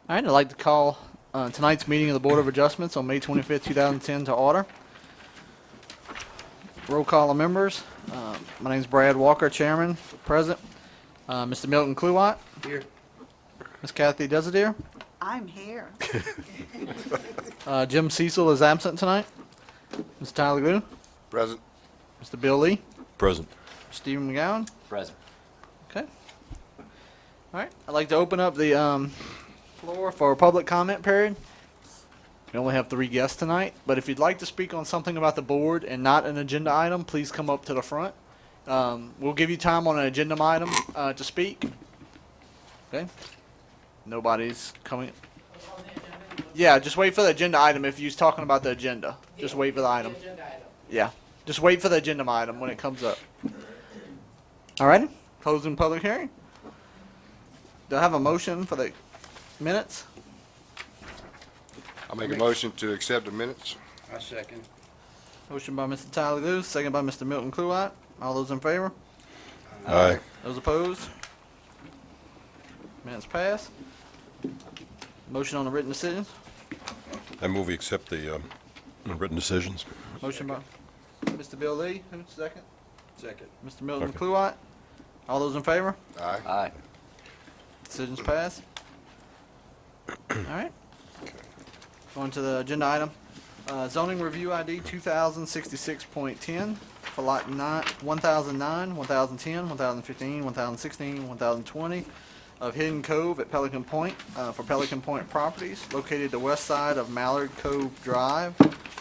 All right, I'd like to call tonight's meeting of the Board of Adjustments on May 25th, 2010 to order. Roll call of members. My name is Brad Walker, Chairman, present. Mr. Milton Kluwat. Here. Ms. Kathy Desideer. I'm here. Jim Cecil is absent tonight. Mr. Tyler Glue. Present. Mr. Bill Lee. Present. Stephen McGowan. Present. Okay. All right, I'd like to open up the floor for a public comment period. We only have 3 guests tonight, but if you'd like to speak on something about the board and not an agenda item, please come up to the front. We'll give you time on an agenda item to speak. Okay? Nobody's coming. Yeah, just wait for the agenda item if you're talking about the agenda. Just wait for the item. Yeah, just wait for the agenda item when it comes up. All right, closing public hearing. Do I have a motion for the minutes? I'll make a motion to accept the minutes. I second. Motion by Mr. Tyler Lewis, second by Mr. Milton Kluwat. All those in favor? Aye. Those opposed? Minutes pass. Motion on the written decisions. I move we accept the written decisions. Motion by Mr. Bill Lee. Who's second? Second. Mr. Milton Okay. Kluwat. All those in favor? Aye. Aye. Decisions pass. All right. Going to the agenda item. Zoning review ID 2066.10 for lot 1009, 1010, 1015, 1016, 1020 of Hidden Cove at Pelican Point for Pelican Point Properties located the west side of Mallard Cove Drive,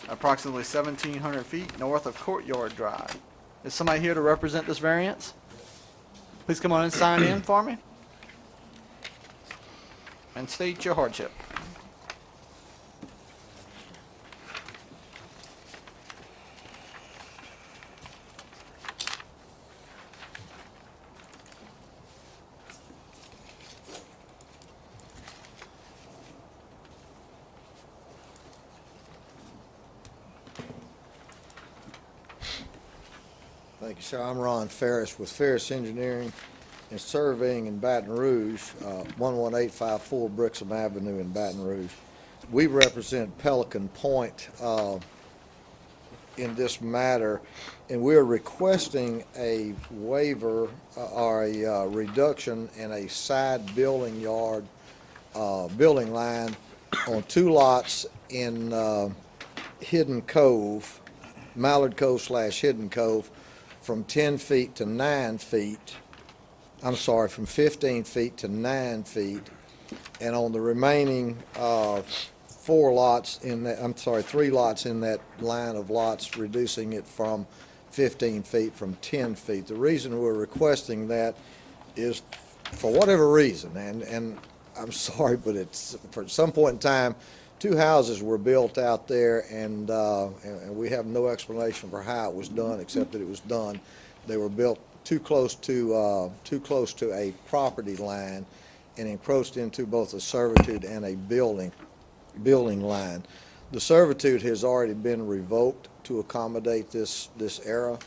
approximately 1,700 feet north of Courtyard Drive. Is somebody here to represent this variance? Please come on and sign in for me. And state your hardship. Thank you, sir. I'm Ron Ferris with Ferris Engineering and Surveying in Baton Rouge, 11854 Brixham Avenue in Baton Rouge. We represent Pelican Point in this matter, and we're requesting a waiver or a reduction in a side building yard, building line on 2 lots in Hidden Cove, Mallard Cove / Hidden Cove, from 10 feet to 9 feet. I'm sorry, from 15 feet to 9 feet. And on the remaining 3 lots in that line of lots, reducing it from 15 feet from 10 feet. The reason we're requesting that is for whatever reason, and I'm sorry, but it's for some point in time, 2 houses were built out there, and we have no explanation for how it was done, except that it was done. They were built too close to a property line, and encroached into both a servitude and a building line. The servitude has already been revoked to accommodate this era,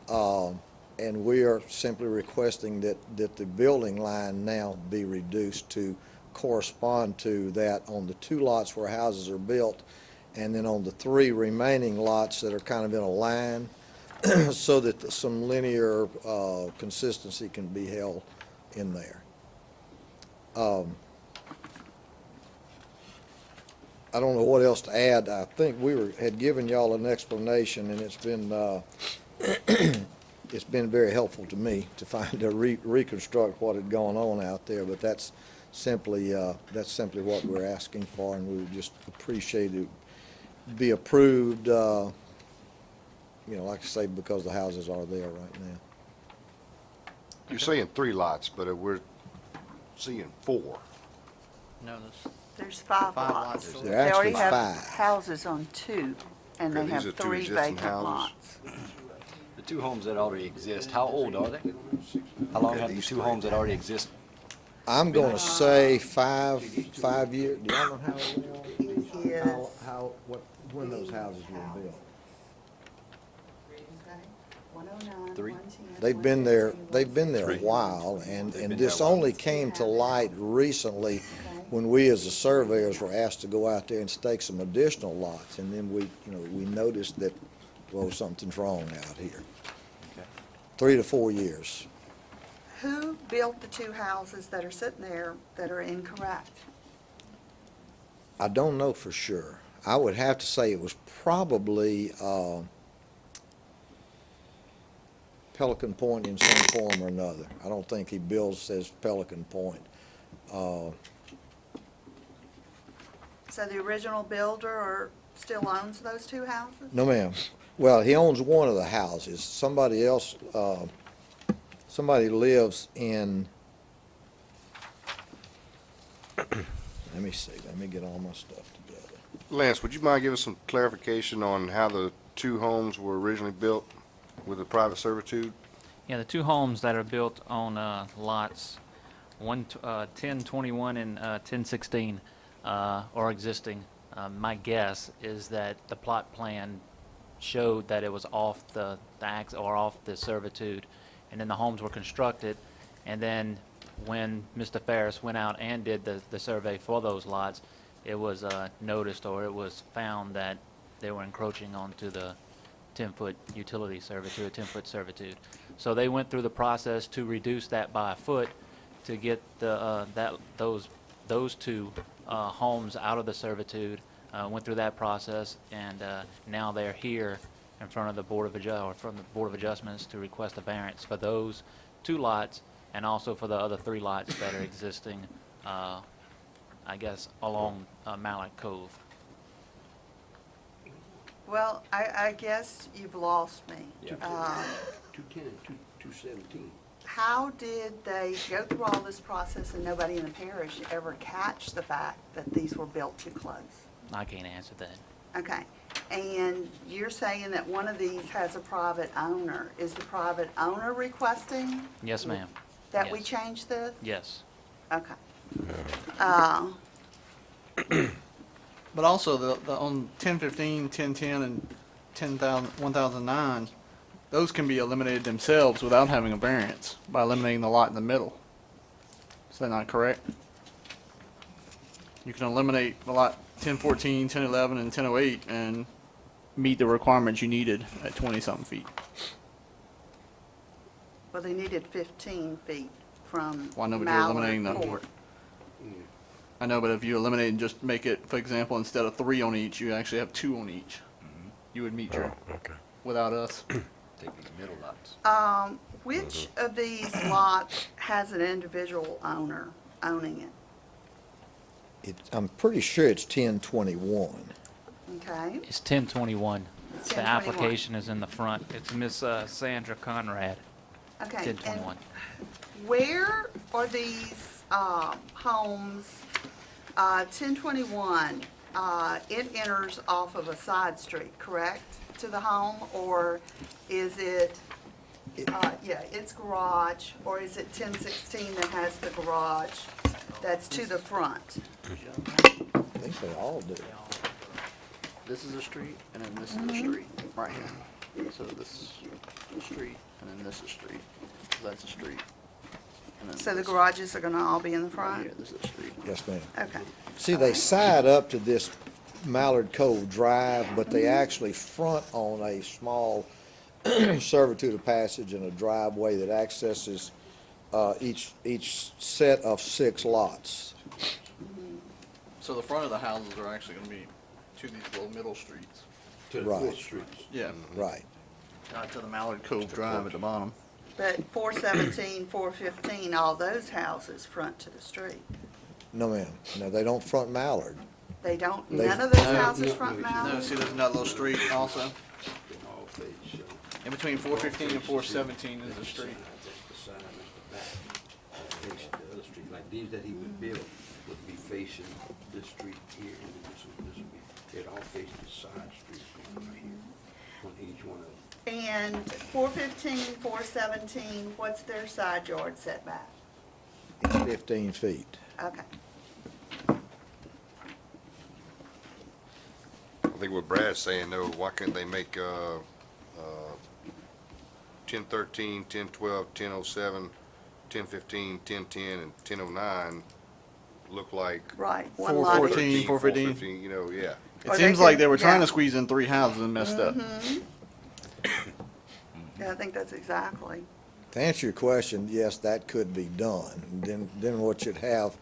and we are simply requesting that the building line now be reduced to correspond to that on the 2 lots where houses are built, and then on the 3 remaining lots that are kind of in a line, so that some linear consistency can be held in there. I don't know what else to add. I think we had given y'all an explanation, and it's been very helpful to me to reconstruct what had gone on out there. But that's simply what we're asking for, and we would just appreciate it be approved. Like I say, because the houses are there right now. You're saying 3 lots, but we're seeing 4. No, There's 5 5 lots. lots. There They already actually have 5. houses on 2, and Okay, they these have are 2 3 existing vacant houses. lots. The 2 homes that already exist, how old are they? How long have the these 2 three. homes that already exist? I'm going to say 5 years. Do y'all know how Yes. when those houses were built? 109, 3. 110, They've been there a 3. while, and been this there a while. only came to light recently when we as the surveyors were asked to go out there and stake some additional lots, and then we noticed that, well, something's wrong out here. Okay. 3 to 4 years. Who built the two houses that are sitting there that are incorrect? I don't know for sure. I would have to say it was probably Pelican Point in some form or another. I don't think he builds as Pelican Point. So the original builder still owns those two houses? No, ma'am. Well, he owns one of the houses. Somebody else, somebody lives in, let me see, let me get all my stuff together. Lance, would you mind giving us some clarification on how the two homes were originally built with the private servitude? Yeah, the two homes that are built on lots 1021 and 1016 are existing. My guess is that the plot plan showed that it was off the ax or off the servitude, and then the homes were constructed, and then when Mr. Ferris went out and did the survey for those lots, it was noticed, or it was found that they were encroaching onto the 10-foot utility servitude, a 10-foot servitude. So they went through the process to reduce that by a foot to get those two homes out of the servitude. Went through that process, and now they're here in front of the Board of Adjustments to request a variance for those two lots, and also for the other 3 lots that are existing, I guess, along Mallard Cove. Well, I guess you've lost me. Yeah. 210 and 217. How did they go through all this process and nobody in the parish ever catch the fact that these were built too close? I can't answer that. Okay, and you're saying that one of these has a private owner. Is the private owner requesting Yes, ma'am. that we Yes. change this? Yes. Okay. But also on 1015, 1010, and 1009, those can be eliminated themselves without having a variance by eliminating the lot in the middle. Is that not correct? You can eliminate the lot 1014, 1011, and 1008 and meet the requirements you needed at 20-something feet. Well, they needed 15 feet from Well, I know, but you're eliminating Mallard them. Court. I know, but if you eliminate and just make it, for example, instead of 3 on each, you actually have 2 on each. You would meet your, Okay. without us. Taking the middle lots. Which of these lots has an individual owner owning it? I'm pretty sure it's 1021. Okay, It's 1021. It's The 1021. application is in the front. It's Miss Sandra Conrad, okay. 1021. And where are these homes? 1021, it enters off of a side street, correct, to the home? Or is it, yeah, it's garage, or is it 1016 that has the garage that's to the front? I think they all do. This is a street, and then this is a street, right here. So this is a street, and then this is street. So that's a street. And then So the this garages are gonna all be in the right front? here, this is a street. Yes, ma'am. Okay. See, they side up to this Mallard Cove Drive, but they actually front on a small servitude of passage and a driveway that accesses each set of 6 lots. So the front of the houses are actually gonna be to these little middle streets. To the Right. fourth streets. Yeah. Right. Not to the Mallard Cove Drive at the bottom. But 417, 415, all those houses front to the street. No, ma'am. No, they don't front Mallard. They don't, They- none of those No, houses no, front no, No, Mallard? see, there's another little street also. In all phases, so. In between 415 and 417 is a street. That's the side, that's the back. Facing the other street, like these that he would build would be facing this street here, and this would be, they'd all face the side street going right here, on each one of them. And 415, 417, what's their side yard setback? It's 15 feet. Okay. I think what Brad's saying though, why can't they make 1013, 1012, 1007, 1015, 1010, and 1009 look like Right, one lot. 414, each. 415. You know, yeah. It Or they seems like could- they were trying yeah. to squeeze in 3 houses and messed up. Yeah, I think that's exactly. To answer your question, yes, that could be done. And then what you'd have,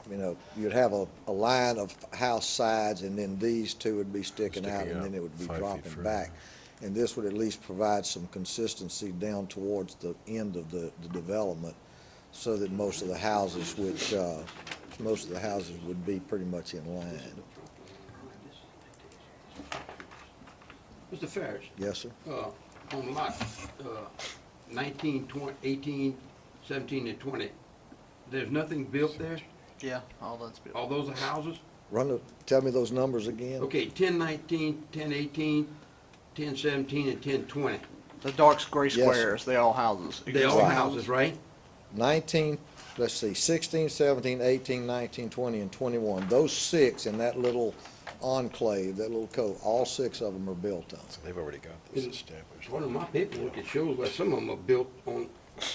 you know, you'd have a line of house sides, and then these two would be sticking out, Sticking and out then it would be 5 feet dropping further. back. And this would at least provide some consistency down towards the end of the development, so that most of the houses, would be pretty much in line. Mr. Ferris, Yes, sir? on lot, 19, 20, 18, 17, and 20, there's nothing built there? Yeah, all that's built. All those are houses? Tell me those numbers again. Okay, 10, 19, 10, 18, 10, 17, and 10, 20. The dark gray Yes, sir. squares, they all houses. They all Right. houses, right? 19, let's see, 16, 17, 18, 19, 20, and 21. Those 6 in that little enclave, that little cove, all 6 of them are built on. So they've already got this established. One of my paperwork, it shows where some of them are built on,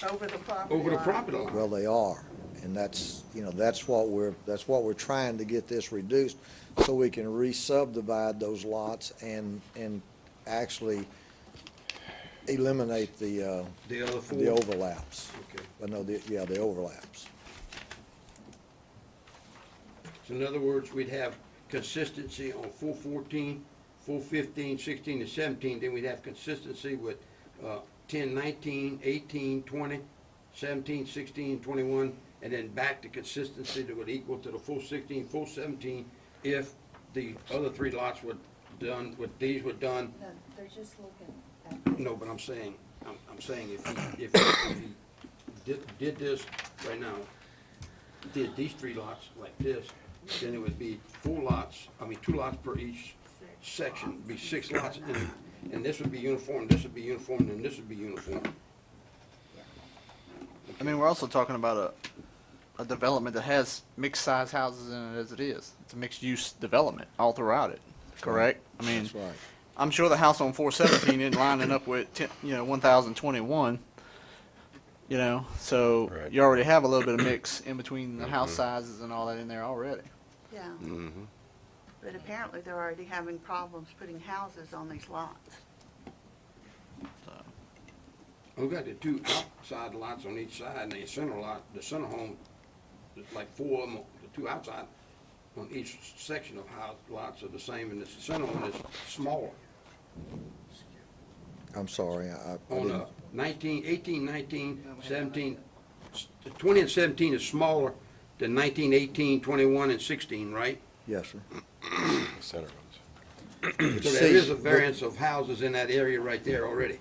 Over the property over the line. property line. Well, they are, and that's, you know, that's what we're trying to get this reduced, so we can re-subdivide those lots and actually eliminate the The other four? the overlaps. Okay. The overlaps. So in other words, we'd have consistency on 414, 415, 16, and 17, then we'd have consistency with 10, 19, 18, 20, 17, 16, 21, and then back to consistency that would equal to the full 16, full 17, if the other 3 lots were done, these were done. No, they're just looking at. No, but I'm saying if he did this right now, did these 3 lots like this, then it would be 4 lots, 2 lots per each section, it'd be 6 lots, and this would be uniform, this would be uniform, and this would be uniform. I mean, we're also talking about a development that has mixed size houses in it as it is. It's a mixed use development all throughout it, correct? I mean, That's right. I'm sure the house on 417 isn't lining up with 1021, so Right. you already have a little bit of mix in between the house sizes and all that in there already. Yeah, Mm-hmm. but apparently they're already having problems putting houses on these lots. So, We've got the 2 outside lots on each side, and the center lot, the center home, there's like 4 of them, the 2 outside on each section of house lots are the same, and the center one is smaller. I'm sorry, I On didn't, 19, 18, 19, 17, 20 and 17 is smaller than 19, 18, 21, and 16, right? yes, sir. The center ones. So there is a variance of houses in that area right there already.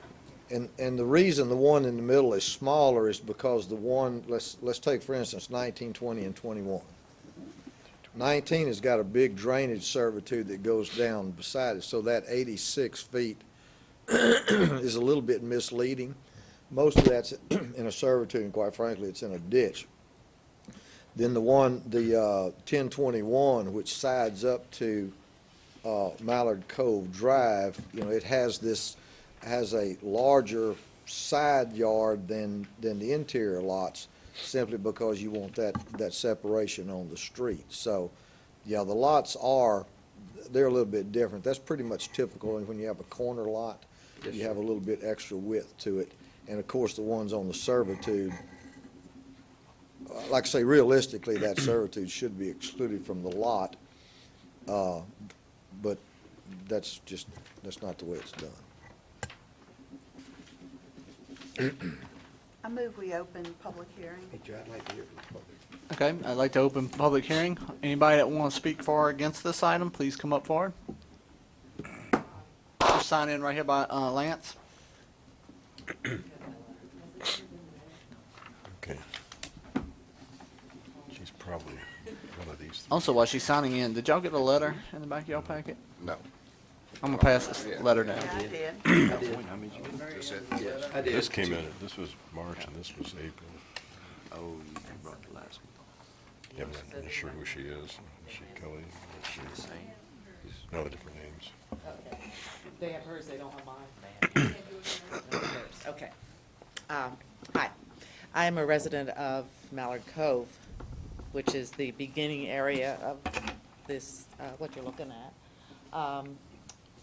And the reason the one in the middle is smaller is because the one, let's take for instance 19, 20, and 21. 19 has got a big drainage servitude that goes down beside it, so that 86 feet is a little bit misleading. Most of that's in a servitude, and quite frankly, it's in a ditch. Then the 1021, which sides up to Mallard Cove Drive, it has a larger side yard than the interior lots, simply because you want that separation on the street. So, yeah, the lots they're a little bit different. That's pretty much typical when you have a corner lot. Yes, You sir. have a little bit extra width to it. And of course, the ones on the servitude, like I say, realistically, that servitude should be excluded from the lot. But that's not the way it's done. I move we open public hearing. Hey, Joe, I'd like to hear from the public. okay, I'd like to open public hearing. Anybody that wants to speak for or against this item, please come up forward. Just sign in right here by Lance. Okay. She's probably one of these. Also, while she's signing in, did y'all get a letter in the back of y'all packet? No. I'm gonna pass this letter down. Yeah, I did. That's it. I did. This came in, this was March and this was April. Oh, you brought the last one. Yeah, I'm not really sure who she is. Is she Kelly? Is she, no, the different names. Okay. They have hers, they don't have mine. They have hers. Okay. Hi, I am a resident of Mallard Cove, which is the beginning area of this, what you're looking at.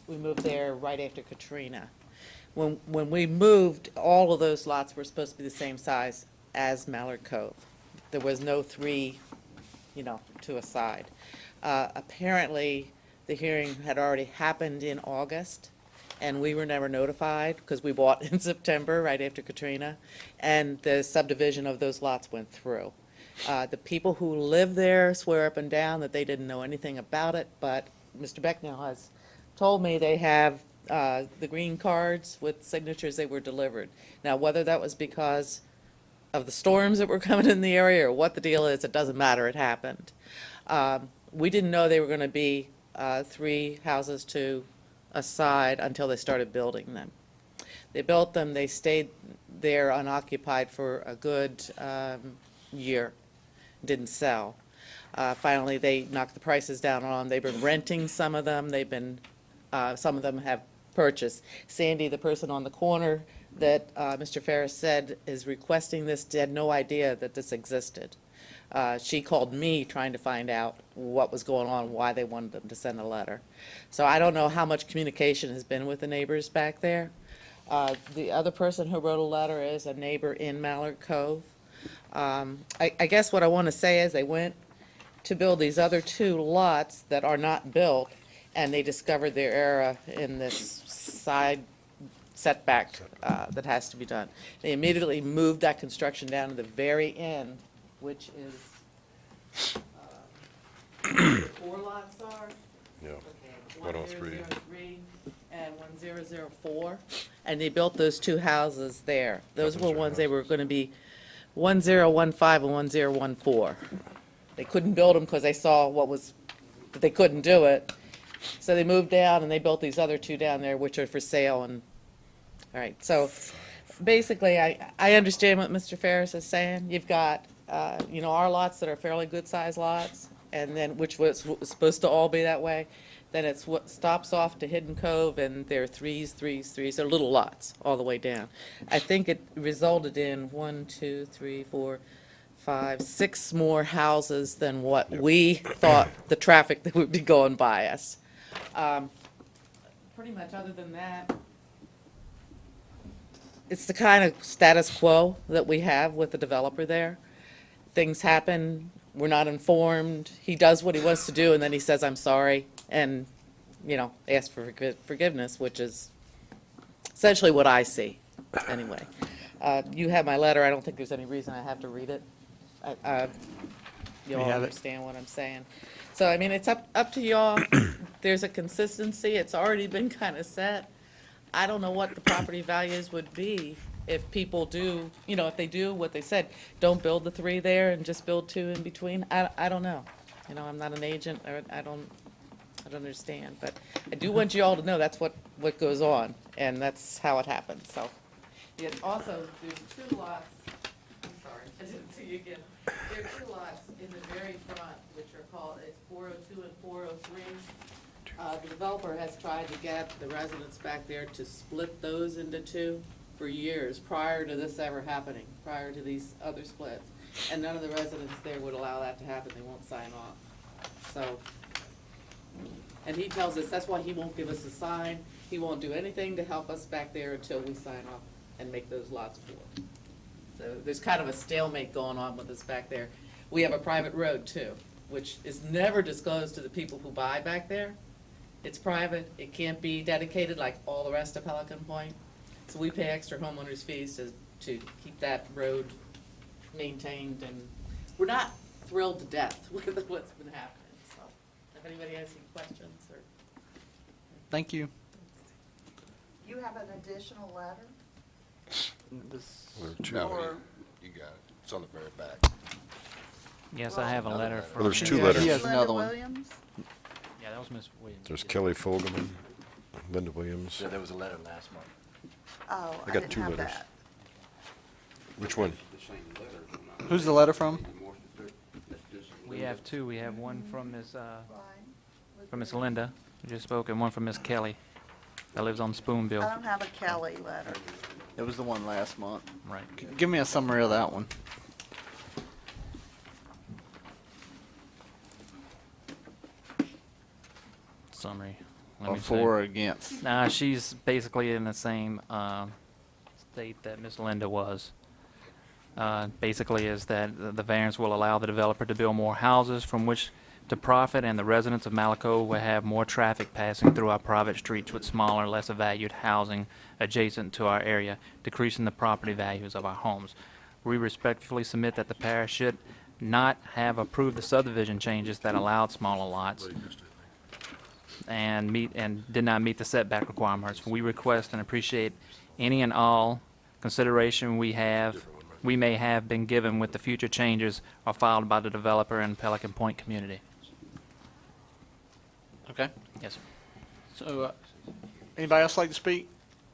We moved there right after Katrina. When we moved, all of those lots were supposed to be the same size as Mallard Cove. There was no three, to a side. Apparently, the hearing had already happened in August, and we were never notified because we bought in September, right after Katrina, and the subdivision of those lots went through. The people who live there swear up and down that they didn't know anything about it, but Mr. Becknell has told me they have the green cards with signatures they were delivered. Now, whether that was because of the storms that were coming in the area or what the deal is, it doesn't matter, it happened. We didn't know they were going to be 3 houses to a side until they started building them. They built them, they stayed there unoccupied for a good year, didn't sell. Finally, they knocked the prices down on them. They've been renting some of them. Some of them have purchased. Sandy, the person on the corner that Mr. Ferris said is requesting this, had no idea that this existed. She called me trying to find out what was going on, why they wanted them to send a letter. So I don't know how much communication has been with the neighbors back there. The other person who wrote a letter is a neighbor in Mallard Cove. I guess what I want to say is they went to build these other 2 lots that are not built, and they discovered their error in this side setback that has to be done. They immediately moved that construction down to the very end, which is, where the 4 lots are. Yeah. Okay, 103. 1003 and 1004, and they built those 2 houses there. Those Those were are ones they were houses. going to be 1015 and 1014. They couldn't build them because they saw that they couldn't do it. So they moved down and they built these other 2 down there, which are for sale. And all right, so basically, I understand what Mr. Ferris is saying. You've got, our lots that are fairly good-sized lots, and then which was supposed to all be that way. Then it's what stops off to Hidden Cove, and they're threes. They're little lots all the way down. I think it resulted in 6 more houses than what we thought the traffic that would be going by us. Pretty much other than that, it's the kind of status quo that we have with the developer there. Things happen, we're not informed, he does what he wants to do, and then he says, I'm sorry, and, asks for forgiveness, which is essentially what I see, anyway. You have my letter, I don't think there's any reason I have to read it. You all have it. understand what I'm saying. So, it's up to y'all. There's a consistency, it's already been kind of set. I don't know what the property values would be if people do, if they do what they said, don't build the 3 there and just build 2 in between. I don't know. I'm not an agent, or I don't understand, but I do want you all to know that's what goes on, and that's how it happens, so. Yeah, also, there's 2 lots, I'm sorry, I didn't see you again. There are 2 lots in the very front, which are called, it's 402 and 403. The developer has tried to get the residents back there to split those into 2 for years prior to this ever happening, prior to these other splits. And none of the residents there would allow that to happen. They won't sign off. So, and he tells us that's why he won't give us a sign. He won't do anything to help us back there until we sign off and make those lots 4. So there's kind of a stalemate going on with us back there. We have a private road too, which is never disclosed to the people who buy back there. It's private, it can't be dedicated like all the rest of Pelican Point. So we pay extra homeowners fees to keep that road maintained, and we're not thrilled to death with what's been happening. So if anybody has any questions or. Thank you. You have an additional letter? There are 2. No, Or- you got it. It's on the very back. Yes, I have a letter from. Well, there's 2 Yeah, letters. he has another one. Linda Williams? Yeah, that was Ms. Williams. There's Kelly Fogelman, Linda Williams. Yeah, there was a letter last month. Oh, I I got didn't 2 have letters. that. Which one? The same letter. Who's the letter from? We have 2. We have one from Ms. Right. From Ms. Linda, who just spoke, and one from Ms. Kelly, that lives on I Spoonville. don't have a Kelly letter. It was the one last month. Right. Give me a summary of that one. summary. Let Or me see. for or against? Nah, she's basically in the same state that Miss Linda was. Basically is that the variance will allow the developer to build more houses from which to profit, and the residents of Malaco will have more traffic passing through our private streets with smaller, less valued housing adjacent to our area, decreasing the property values of our homes. We respectfully submit that the parish should not have approved the subdivision changes that allowed smaller lots and did not meet the setback requirements. We request and appreciate any and all consideration we may have been given with the future changes are filed by the developer and Pelican Point community. Okay. Yes, sir. So, anybody else like to speak?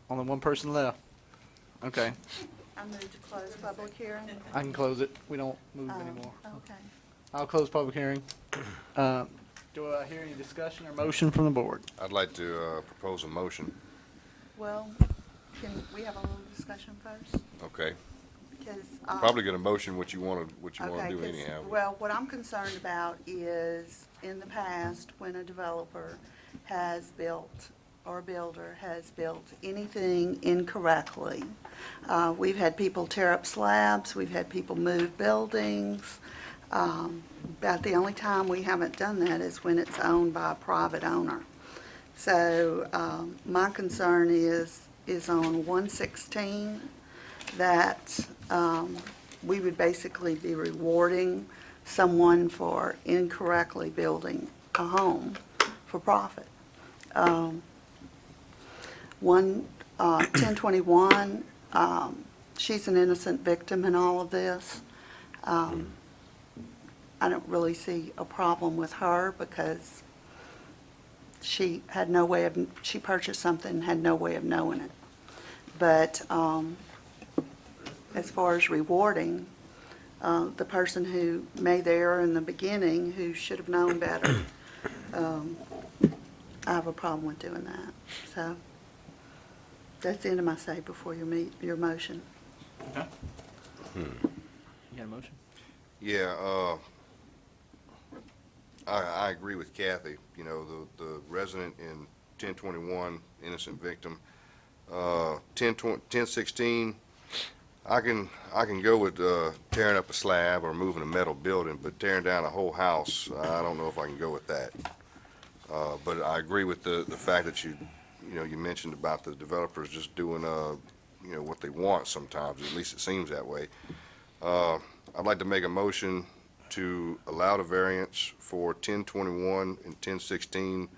Only one person left. Okay, I move to close public hearing. I can close it. We don't move anymore. Okay. I'll close public hearing. Do I hear any discussion or motion from the board? I'd like to propose a motion. Well, can we have a little discussion first? Okay. Because. Probably get a motion what you want to Okay, do 'cause, anyhow. well, what I'm concerned about is, in the past, when a developer has built, or a builder has built anything incorrectly, we've had people tear up slabs, we've had people move buildings. About the only time we haven't done that is when it's owned by a private owner. So, my concern is on 116, that we would basically be rewarding someone for incorrectly building a home for profit. 1021, she's an innocent victim in all of this. I don't really see a problem with her because she had no way of, she purchased something and had no way of knowing it. But as far as rewarding, the person who made the error in the beginning, who should have known better, I have a problem with doing that. So that's the end of my say before your motion. Okay. You got a motion? Yeah, I agree with Kathy. You know, the resident in 1021, innocent victim. 1016, I can go with tearing up a slab or moving a metal building, but tearing down a whole house, I don't know if I can go with that. But I agree with the fact that you mentioned about the developers just doing what they want sometimes. At least it seems that way. I'd like to make a motion to allow the variance for 1021 and 1016,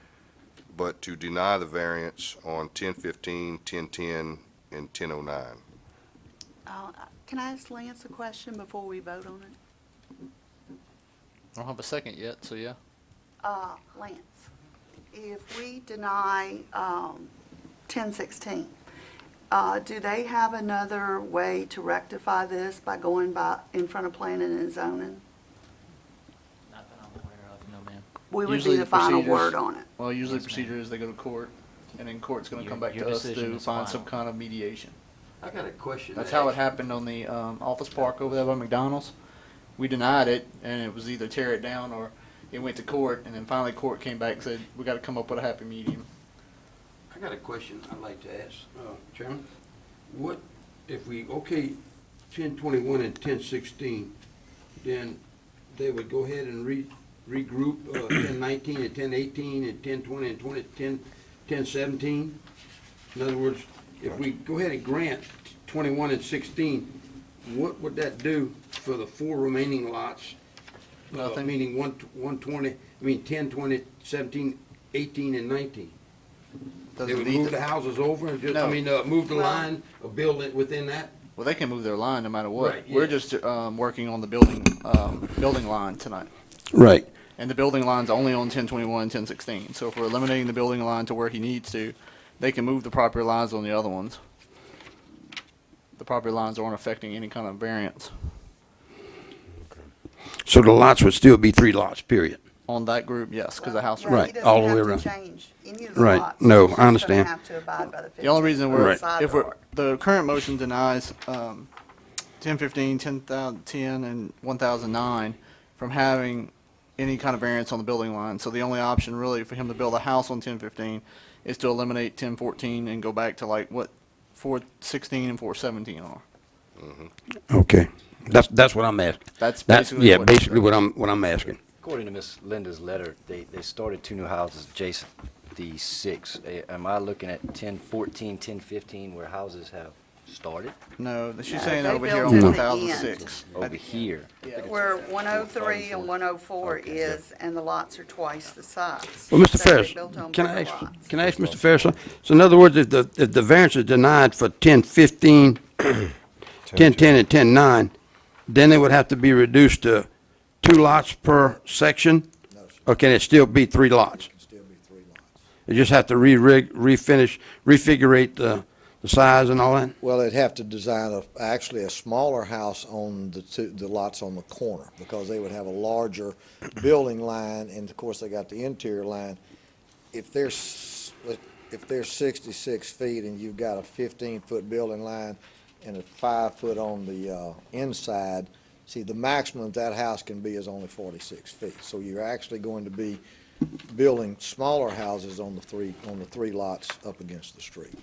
but to deny the variance on 1015, 1010, and 1009. Can I ask Lance a question before we vote on it? I don't have a second yet, so yeah. Lance, if we deny 1016, do they have another way to rectify this by going in front of planning and zoning? Not that I'm aware of, no, ma'am. We would Usually be the the final procedures- word on it. Well, usually Yes, the ma'am. procedure is they go to court, and then court's gonna come back Your to us decision to is find some final. kind of mediation. I got a question. That's how it happened on the office park over there by McDonald's. We denied it, and it was either tear it down or it went to court, and then finally court came back and said, we gotta come up with a happy medium. I got a question I'd like to ask, Chairman. What, if we, 1021 and 1016, then they would go ahead and regroup 1019 and 1018 and 1020 and 1017? In other words, if we go ahead and grant 21 and 16, what would that do for the 4 remaining lots? Nothing. Meaning 10, 20, 17, 18, and 19? They Doesn't would need move to- the houses over and just, No. move the Well- line of building within that? Well, they can move their line no matter what. Right, We're yeah. just working on the building line tonight. Right. And the building line's only on 1021 and 1016. So if we're eliminating the building line to where he needs to, they can move the property lines on the other ones. The property lines aren't affecting any kind of variance So the lots would still be 3 lots, period? on that group, yes, because the house. Right, He doesn't all the way have around. to change any of the Right, lots. no, He's just I understand. gonna have to abide by the The only reason 15 we're, side if we're, yard. the current motion denies 1015, 10,010, and 1009 from having any kind of variance on the building line. So the only option really for him to build a house on 1015 is to eliminate 1014 and go back to like what 416 and 417 are. Okay, that's what I'm asking. That's basically Yeah, what- basically what I'm asking. According to Miss Linda's letter, they started 2 new houses adjacent the 6. Am I looking at 1014, 1015, where houses have started No, she's saying they over here built on at the 1006. over here? Where 103 and 104 is, and the lots are twice the size. Well, Mr. So they Ferris, built on can I bigger ask, lots. can I ask Mr. Ferris? So in other words, if the variance is denied for 1015, 1010 and 109, then it would have to be reduced to 2 lots per section? No, sir. Or can it still be 3 lots? It can still be 3 lots. You just have to refigurate the size and all that? Well, they'd have to design actually a smaller house on the lots on the corner, because they would have a larger building line, and of course, they got the interior line. If they're 66 feet and you've got a 15-foot building line and a 5-foot on the inside, see, the maximum that house can be is only 46 feet. So you're actually going to be building smaller houses on the three lots up against the street.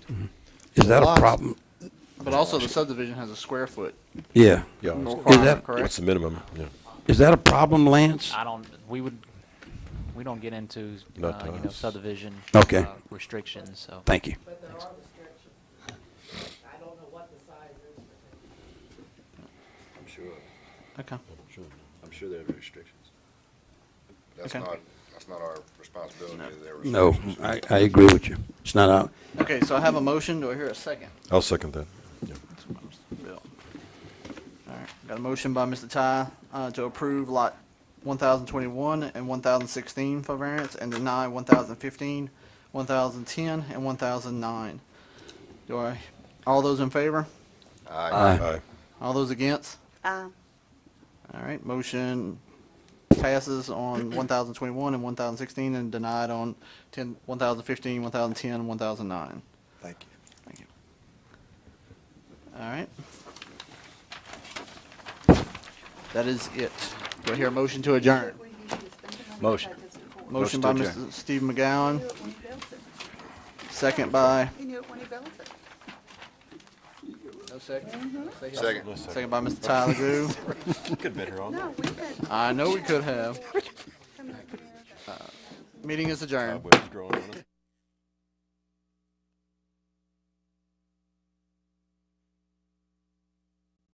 Is that a Lots. problem? But also the subdivision has a square foot Yeah. Yeah. requirement, correct? What's the minimum? Yeah. Is that a problem, Lance? we don't get into, Not to you know, us. subdivision. Okay. Restrictions, so. Thank you. But there are restrictions. I don't know what the size is. I'm sure. Okay. I'm sure there are restrictions. That's Okay. not our responsibility. Their No, responsibility. I agree with you. It's not out. Okay, so I have a motion. Do I hear a second? I'll second that. Yeah. Bill. All right, got a motion by Mr. Ty to approve lot 1021 and 1016 for variance and deny 1015, 1010, and 1009. All those in favor? Aye. All those against? Uh, All right, motion passes on 1021 and 1016 and denied on 1015, 1010, and 1009. Thank you. Thank you. All right. That is it. Do I hear a motion to adjourn? we usually spend the money Motion. like this before. Motion by Motion to adjourn. Mr. Steve McGowan, He knew it when he built it. second by, He knew it when he built it. no second? Second. Second by Mr. Tyler Goo. Could better on No, we had. I know we could have. come in here. Meeting is adjourned. Cobwebs growing.